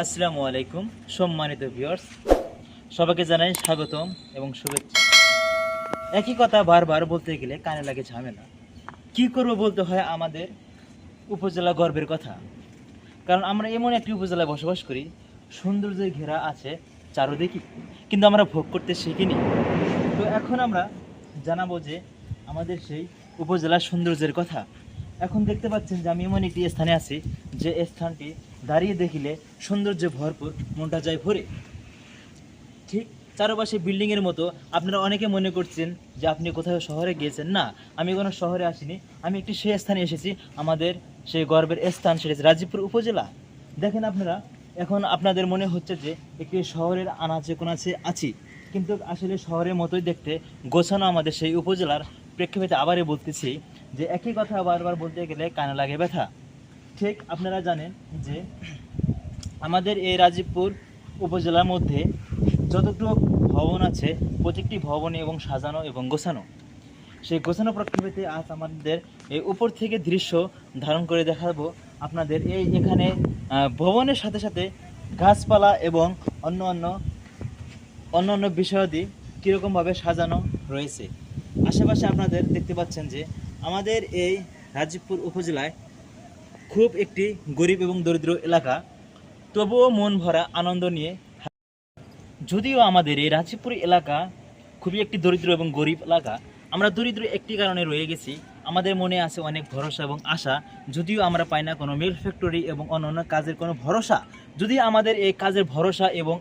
আসসালামু আলাইকুম সম্মানিত ভিউয়ার্স, সবাইকে জানাই স্বাগতম এবং শুভেচ্ছা। একই কথা বারবার বলতে গেলে কানে লাগে ঝামেলা। কি করব বলতে হয় আমাদের উপজেলা গর্বের কথা, কারণ আমরা এমন একটি উপজেলায় বসবাস করি, সৌন্দর্যের ঘেরা আছে চারদিকে, কিন্তু আমরা ভোগ করতে শিখিনি। তো এখন আমরা জানাবো যে আমাদের সেই উপজেলার সৌন্দর্যের কথা। এখন দেখতে পাচ্ছেন যে আমি এমন একটি স্থানে আছি, যে স্থানটি দাঁড়িয়ে দেখিলে সৌন্দর্যে ভরপুর, মনটা যায় ভরে। ঠিক চারপাশে বিল্ডিংয়ের মতো। আপনারা অনেকে মনে করছেন যে আপনি কোথাও শহরে গিয়েছেন। না, আমি কোনো শহরে আসিনি, আমি একটি সেই স্থানে এসেছি, আমাদের সেই গর্বের স্থান, সেটা হচ্ছে রাজীবপুর উপজেলা। দেখেন আপনারা, এখন আপনাদের মনে হচ্ছে যে একটি শহরের আনাচে কোনাচে আছি, কিন্তু আসলে শহরের মতোই দেখতে গোছানো আমাদের সেই উপজেলার প্রেক্ষাপটে আবারই বলতেছি যে একই কথা বারবার বলতে গেলে কানে লাগে ব্যথা। ঠিক আপনারা জানেন যে আমাদের এই রাজীবপুর উপজেলার মধ্যে যতটুকু ভবন আছে, প্রত্যেকটি ভবনে এবং সাজানো এবং গোছানো। সেই গোছানো প্রেক্ষাপটে আজ আমাদের এই উপর থেকে দৃশ্য ধারণ করে দেখাবো আপনাদের। এখানে ভবনের সাথে সাথে গাছপালা এবং অন্য অন্য অন্য অন্য বিষয়াদি কীরকমভাবে সাজানো রয়েছে। আশেপাশে আপনাদের দেখতে পাচ্ছেন যে আমাদের এই রাজীবপুর উপজেলায় খুব একটি গরিব এবং দরিদ্র এলাকা, তবুও মন ভরা আনন্দ নিয়ে। যদিও আমাদের এই রাজীবপুর এলাকা খুবই একটি দরিদ্র এবং গরিব এলাকা, আমরা দরিদ্র একটি কারণে রয়ে গেছি, আমাদের মনে আছে অনেক ভরসা এবং আশা। যদিও আমরা পাই না কোনো মিল ফ্যাক্টরি এবং অন্যান্য কাজের কোনো ভরসা, যদি আমাদের এই কাজের ভরসা এবং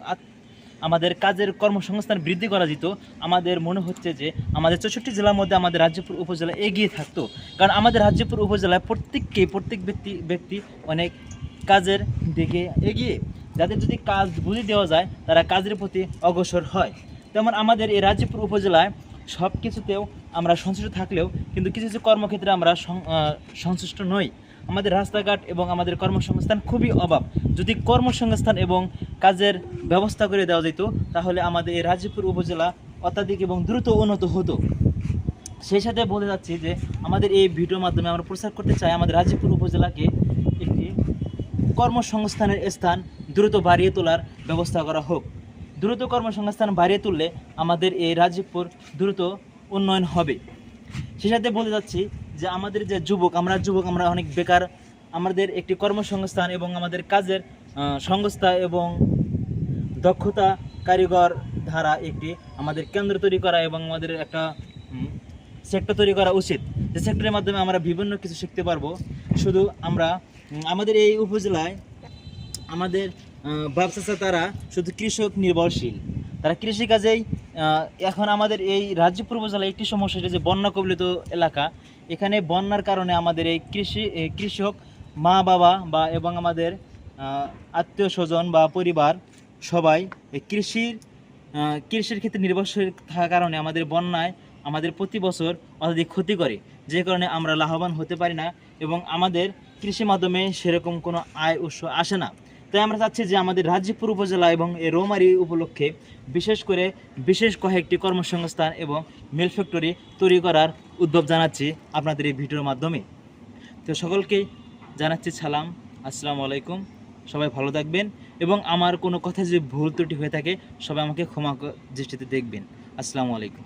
আমাদের কাজের কর্মসংস্থান বৃদ্ধি করা যেত, আমাদের মনে হচ্ছে যে আমাদের 64 জেলার মধ্যে আমাদের রাজীবপুর উপজেলা এগিয়ে থাকতো। কারণ আমাদের রাজীবপুর উপজেলায় প্রত্যেক ব্যক্তি অনেক কাজের দিকে এগিয়ে, যাদের যদি কাজ বুঝে দেওয়া যায় তারা কাজের প্রতি অগ্রসর হয়। তেমন আমাদের এই রাজীবপুর উপজেলায় সব কিছুতেও আমরা সন্তুষ্ট থাকলেও কিন্তু কিছু কিছু কর্মক্ষেত্রে আমরা সন্তুষ্ট নই। আমাদের রাস্তাঘাট এবং আমাদের কর্মসংস্থান খুবই অভাব। যদি কর্মসংস্থান এবং কাজের ব্যবস্থা করে দেওয়া যেত, তাহলে আমাদের এই রাজীবপুর উপজেলা অত্যাধিক এবং দ্রুত উন্নত হতো। সেই সাথে বলে যাচ্ছি যে আমাদের এই ভিডিওর মাধ্যমে আমরা প্রচার করতে চাই আমাদের রাজীবপুর উপজেলাকে একটি কর্মসংস্থানের স্থান দ্রুত বাড়িয়ে তোলার ব্যবস্থা করা হোক। দ্রুত কর্মসংস্থান বাড়িয়ে তুললে আমাদের এই রাজীবপুর দ্রুত উন্নয়ন হবে। সেই সাথে বলতে যাচ্ছি যে আমাদের যে আমরা অনেক বেকার, আমাদের একটি কর্মসংস্থান এবং আমাদের কাজের সংস্থা এবং দক্ষতা কারিগর ধারা একটি আমাদের কেন্দ্র তৈরি করা এবং আমাদের একটা সেক্টর তৈরি করা উচিত, যে সেক্টরের মাধ্যমে আমরা বিভিন্ন কিছু শিখতে পারবো। শুধু আমরা আমাদের এই উপজেলায় আমাদের ব্যবসা তারা শুধু কৃষক নির্ভরশীল, তারা কৃষিকাজেই। এখন আমাদের এই রাজীবপুর উপজেলায় একটি সমস্যা, যে বন্যা কবলিত এলাকা। এখানে বন্যার কারণে আমাদের এই কৃষক মা বাবা বা এবং আমাদের আত্মীয় স্বজন বা পরিবার সবাই এই কৃষির ক্ষেত্রে নির্ভরশীল থাকার কারণে আমাদের বন্যায় আমাদের প্রতি বছর অত্যাধিক ক্ষতি করে, যে কারণে আমরা লাভবান হতে পারি না এবং আমাদের কৃষি মাধ্যমে সেরকম কোনো আয় উৎস আসে না। তাই আমরা চাচ্ছি যে আমাদের রাজীবপুর উপজেলা এবং এই রৌমারী উপলক্ষে বিশেষ কয়েকটি কর্মসংস্থান এবং মিল ফ্যাক্টরি তৈরি করার উদ্যোগ জানাচ্ছি আপনাদের এই ভিডিওর মাধ্যমে। তো সকলকেই জানাচ্ছি সালাম, আসসালামু আলাইকুম। সবাই ভালো থাকবেন এবং আমার কোনো কথা যদি ভুল ত্রুটি হয়ে থাকে সবাই আমাকে ক্ষমা দৃষ্টিতে দেখবেন। আসসালামু আলাইকুম।